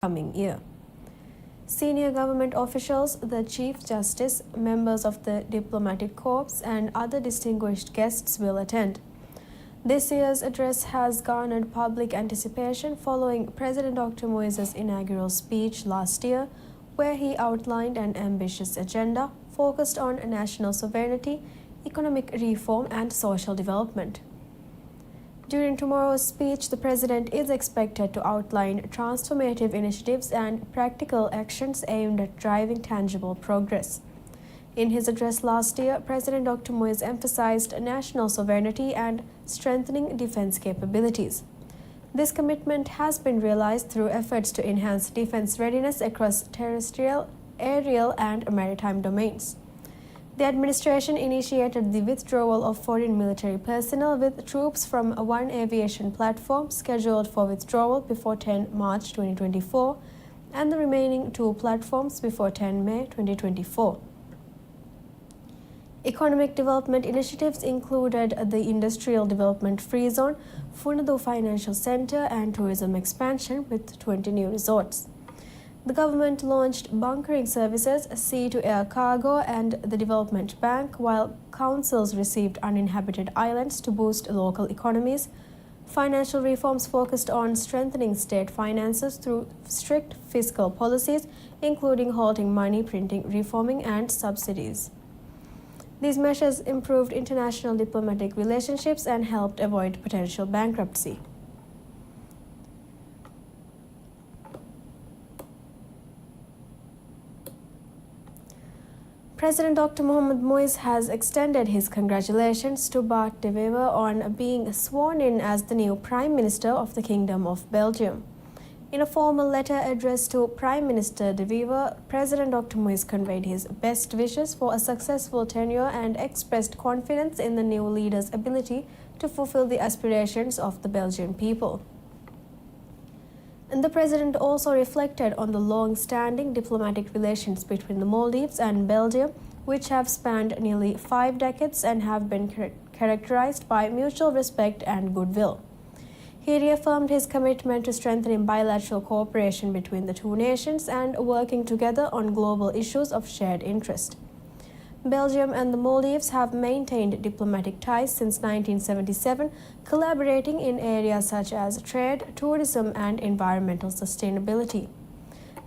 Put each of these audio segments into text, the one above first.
coming year. Senior government officials, the Chief Justice, members of the diplomatic corps, and other distinguished guests will attend. This year's address has garnered public anticipation following President Dr. Moises' inaugural speech last year, where he outlined an ambitious agenda focused on national sovereignty, economic reform, and social development. During tomorrow's speech, the President is expected to outline transformative initiatives and practical actions aimed at driving tangible progress. In his address last year, President Dr. Moises emphasized national sovereignty and strengthening defense capabilities. This commitment has been realized through efforts to enhance defense readiness across terrestrial, aerial, and maritime domains. The administration initiated the withdrawal of foreign military personnel with troops from one aviation platform scheduled for withdrawal before 10 March 2024 and the remaining two platforms before 10 May 2024. Economic development initiatives included the Industrial Development Free Zone, Funadu Financial Center, and tourism expansion with 20 new resorts. The government launched bunkering services, sea-to-air cargo, and the Development Bank, while councils received uninhabited islands to boost local economies. Financial reforms focused on strengthening state finances through strict fiscal policies, including halting money printing, reforming, and subsidies. These measures improved international diplomatic relationships and helped avoid potential bankruptcy. President Dr. Mohamed Moise has extended his congratulations to Bart De Wever on being sworn in as the new Prime Minister of the Kingdom of Belgium. In a formal letter addressed to Prime Minister De Wever, President Dr. Moise conveyed his best wishes for a successful tenure and expressed confidence in the new leader's ability to fulfill the aspirations of the Belgian people. And the President also reflected on the long-standing diplomatic relations between the Maldives and Belgium, which have spanned nearly 5 decades and have been characterized by mutual respect and goodwill. He reaffirmed his commitment to strengthening bilateral cooperation between the two nations and working together on global issues of shared interest. Belgium and the Maldives have maintained diplomatic ties since 1977, collaborating in areas such as trade, tourism, and environmental sustainability.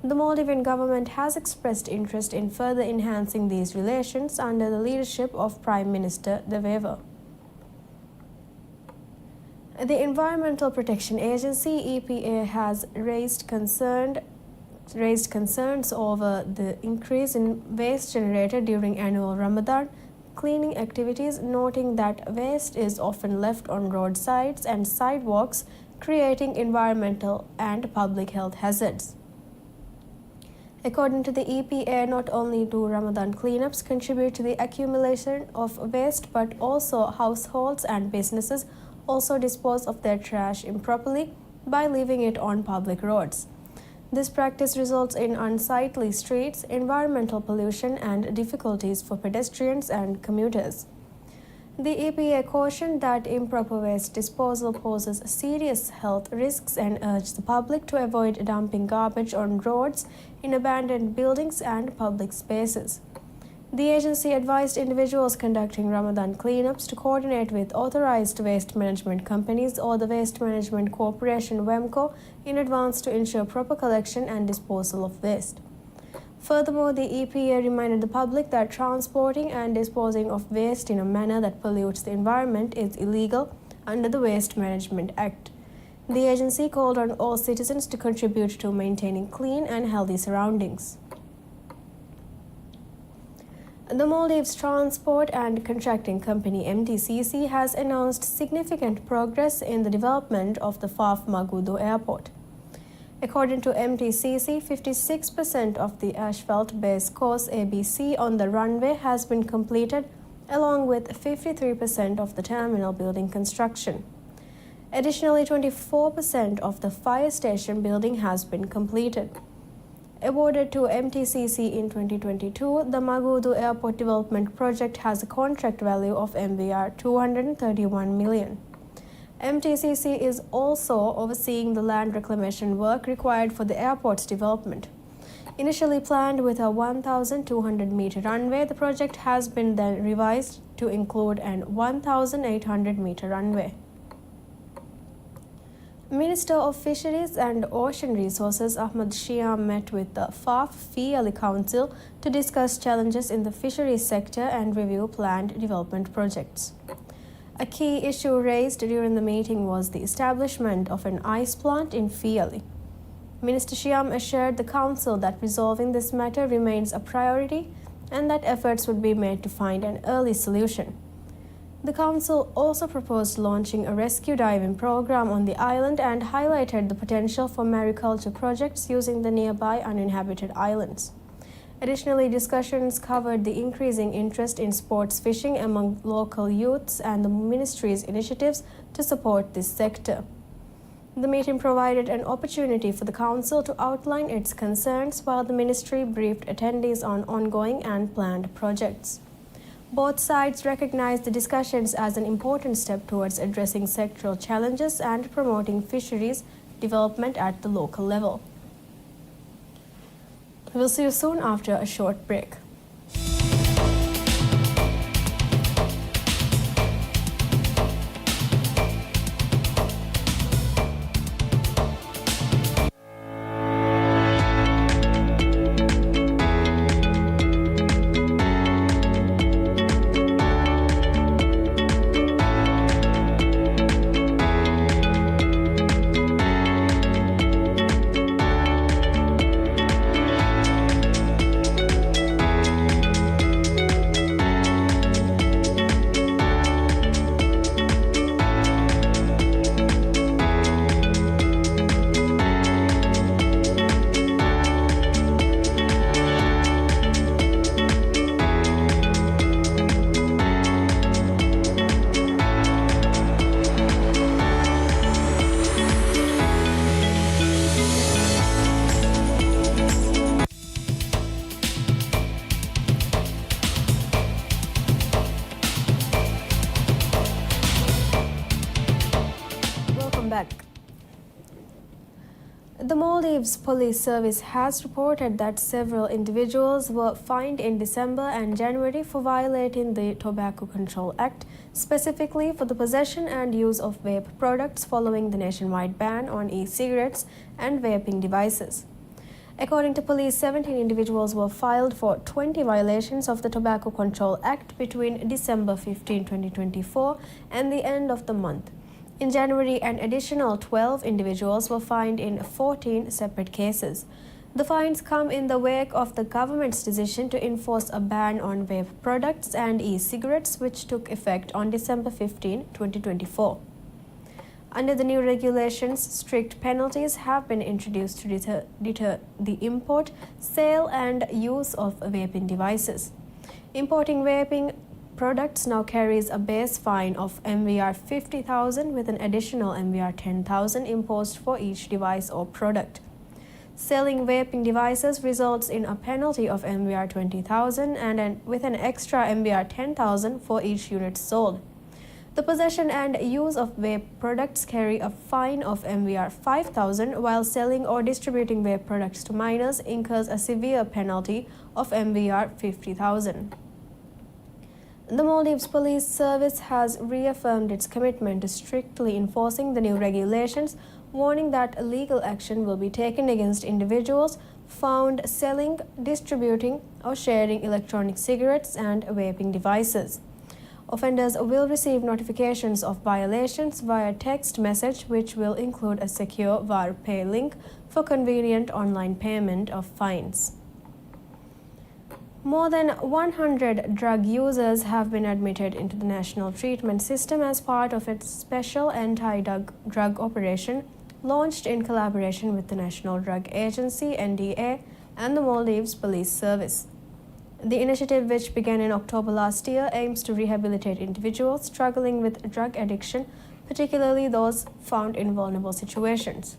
The Maldivian government has expressed interest in further enhancing these relations under the leadership of Prime Minister De Wever. The Environmental Protection Agency, EPA, has raised concerns over the increase in waste generated during annual Ramadan cleaning activities, noting that waste is often left on roadsides and sidewalks, creating environmental and public health hazards. According to the EPA, not only do Ramadan cleanups contribute to the accumulation of waste, but also households and businesses also dispose of their trash improperly by leaving it on public roads. This practice results in unsightly streets, environmental pollution, and difficulties for pedestrians and commuters. The EPA cautioned that improper waste disposal poses serious health risks and urged the public to avoid dumping garbage on roads, in abandoned buildings, and public spaces. The agency advised individuals conducting Ramadan cleanups to coordinate with authorized waste management companies or the Waste Management Corporation (WEMCO) in advance to ensure proper collection and disposal of waste. Furthermore, the EPA reminded the public that transporting and disposing of waste in a manner that pollutes the environment is illegal under the Waste Management Act. The agency called on all citizens to contribute to maintaining clean and healthy surroundings. The Maldives Transport and Contracting Company MTCC has announced significant progress in the development of the Faf Magudu Airport. According to MTCC, 56% of the asphalt base course ABC on the runway has been completed, along with 53% of the terminal building construction. Additionally, 24% of the fire station building has been completed. Awarded to MTCC in 2022, the Magudu Airport Development Project has a contract value of MVR 231 million. MTCC is also overseeing the land reclamation work required for the airport's development. Initially planned with a 1,200-meter runway, the project has been then revised to include an 1,800-meter runway. Minister of Fisheries and Ocean Resources Ahmad Shiam met with the FAF FIALI Council to discuss challenges in the fisheries sector and review planned development projects. A key issue raised during the meeting was the establishment of an ice plant in FIALI. Minister Shiam assured the Council that resolving this matter remains a priority and that efforts would be made to find an early solution. The Council also proposed launching a rescue diving program on the island and highlighted the potential for mariculture projects using the nearby uninhabited islands. Additionally, discussions covered the increasing interest in sports fishing among local youths and the ministry's initiatives to support this sector. The meeting provided an opportunity for the Council to outline its concerns while the ministry briefed attendees on ongoing and planned projects. Both sides recognized the discussions as an important step towards addressing sectoral challenges and promoting fisheries development at the local level. We'll see you soon after a short break. Back. The Maldives Police Service has reported that several individuals were fined in December and January for violating the Tobacco Control Act, specifically for the possession and use of vape products following the nationwide ban on e-cigarettes and vaping devices. According to police, 17 individuals were filed for 20 violations of the Tobacco Control Act between December 15, 2024 and the end of the month. In January, an additional 12 individuals were fined in 14 separate cases. The fines come in the wake of the government's decision to enforce a ban on vape products and e-cigarettes, which took effect on December 15, 2024. Under the new regulations, strict penalties have been introduced to deter the import, sale, and use of vaping devices. Importing vaping products now carries a base fine of MVR 50,000 with an additional MVR 10,000 imposed for each device or product. Selling vaping devices results in a penalty of MVR 20,000 and with an extra MVR 10,000 for each unit sold. The possession and use of vape products carry a fine of MVR 5,000, while selling or distributing vape products to minors incurs a severe penalty of MVR 50,000. The Maldives Police Service has reaffirmed its commitment to strictly enforcing the new regulations, warning that legal action will be taken against individuals found selling, distributing, or sharing electronic cigarettes and vaping devices. Offenders will receive notifications of violations via text message, which will include a secure VarPay link for convenient online payment of fines. More than 100 drug users have been admitted into the National Treatment System as part of its special anti-drug operation launched in collaboration with the National Drug Agency (NDA) and the Maldives Police Service. The initiative, which began in October last year, aims to rehabilitate individuals struggling with drug addiction, particularly those found in vulnerable situations.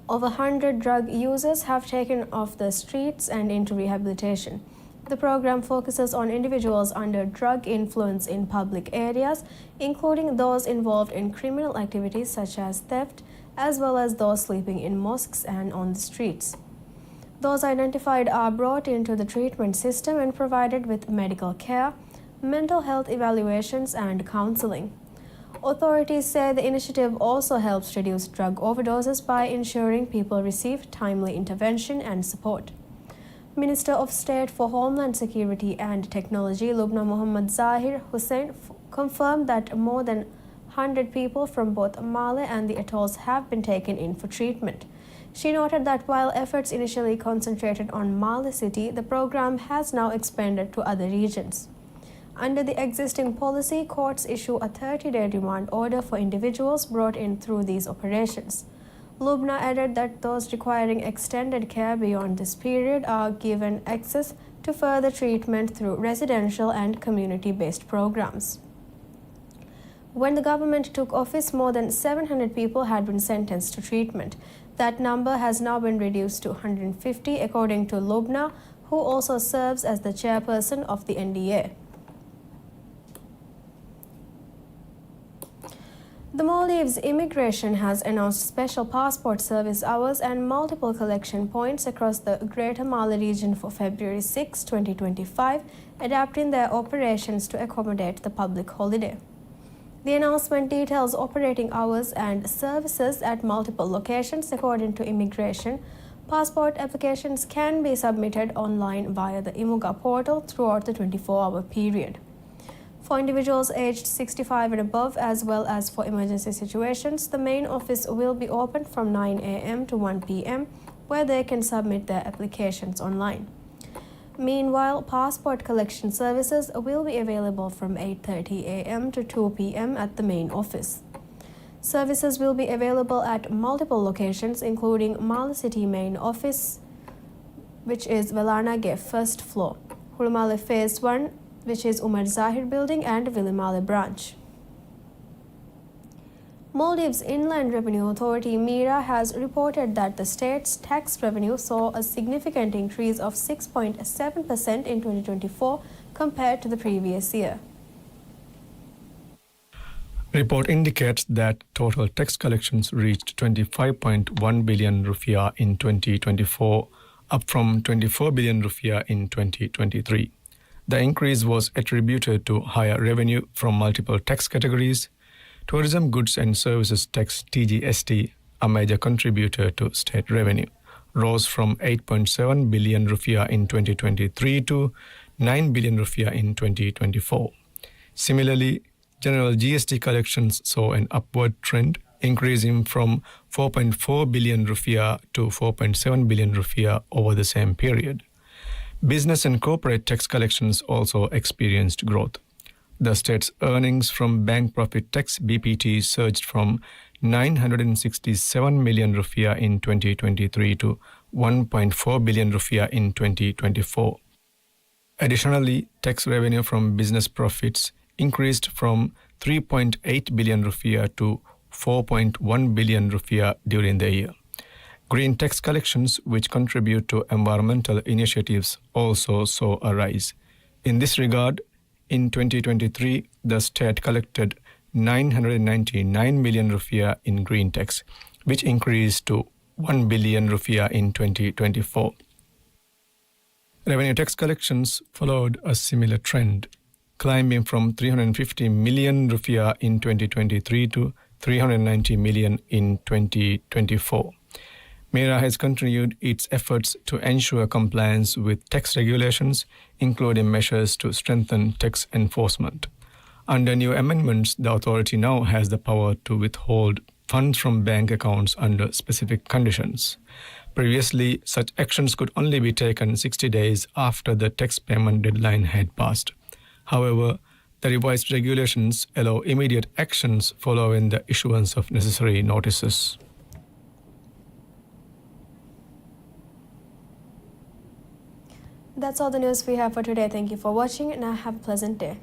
Over 100 drug users have taken off the streets and into rehabilitation. The program focuses on individuals under drug influence in public areas, including those involved in criminal activities such as theft, as well as those sleeping in mosques and on the streets. Those identified are brought into the treatment system and provided with medical care, mental health evaluations, and counseling. Authorities say the initiative also helps reduce drug overdoses by ensuring people receive timely intervention and support. Minister of State for Homeland Security and Technology Lubna Mohammad Zahir Hussain confirmed that more than 100 people from both Male and the atolls have been taken in for treatment. She noted that while efforts initially concentrated on Male City, the program has now expanded to other regions. Under the existing policy, courts issue a 30-day remand order for individuals brought in through these operations. Lubna added that those requiring extended care beyond this period are given access to further treatment through residential and community-based programs. When the government took office, more than 700 people had been sentenced to treatment. That number has now been reduced to 150, according to Lubna, who also serves as the chairperson of the NDA. The Maldives Immigration has announced special passport service hours and multiple collection points across the Greater Male region for February 6, 2025, adapting their operations to accommodate the public holiday. The announcement details operating hours and services at multiple locations. According to Immigration, passport applications can be submitted online via the IMUGA portal throughout the 24-hour period. For individuals aged 65 and above, as well as for emergency situations, the main office will be open from 9 a.m. to 1 p.m., where they can submit their applications online. Meanwhile, passport collection services will be available from 8:30 a.m. to 2 p.m. at the main office. Services will be available at multiple locations, including Male City main office, which is Velarnage first floor, Hulumale Phase 1, which is Umar Zahir Building, and Vilimale branch. Maldives Inland Revenue Authority MIRA has reported that the state's tax revenue saw a significant increase of 6.7% in 2024 compared to the previous year. Report indicates that total tax collections reached 25.1 billion rupiah in 2024, up from 24 billion rupiah in 2023. The increase was attributed to higher revenue from multiple tax categories. Tourism Goods and Services Tax (TGST), a major contributor to state revenue, rose from 8.7 billion rupiah in 2023 to 9 billion rupiah in 2024. Similarly, general GST collections saw an upward trend, increasing from 4.4 billion rupiah to 4.7 billion rupiah over the same period. Business and corporate tax collections also experienced growth. The state's earnings from bank profit tax BPT surged from 967 million rupiah in 2023 to 1.4 billion rupiah in 2024. Additionally, tax revenue from business profits increased from 3.8 billion rupiah to 4.1 billion rupiah during the year. Green tax collections, which contribute to environmental initiatives, also saw a rise. In this regard, in 2023, the state collected 999 million rupiah in green tax, which increased to 1 billion rupiah in 2024. Revenue tax collections followed a similar trend, climbing from 350 million rupiah in 2023 to 390 million in 2024. MIRA has continued its efforts to ensure compliance with tax regulations, including measures to strengthen tax enforcement. Under new amendments, the authority now has the power to withhold funds from bank accounts under specific conditions. Previously, such actions could only be taken 60 days after the tax payment deadline had passed. However, the revised regulations allow immediate actions following the issuance of necessary notices. That's all the news we have for today. Thank you for watching, and have a pleasant day.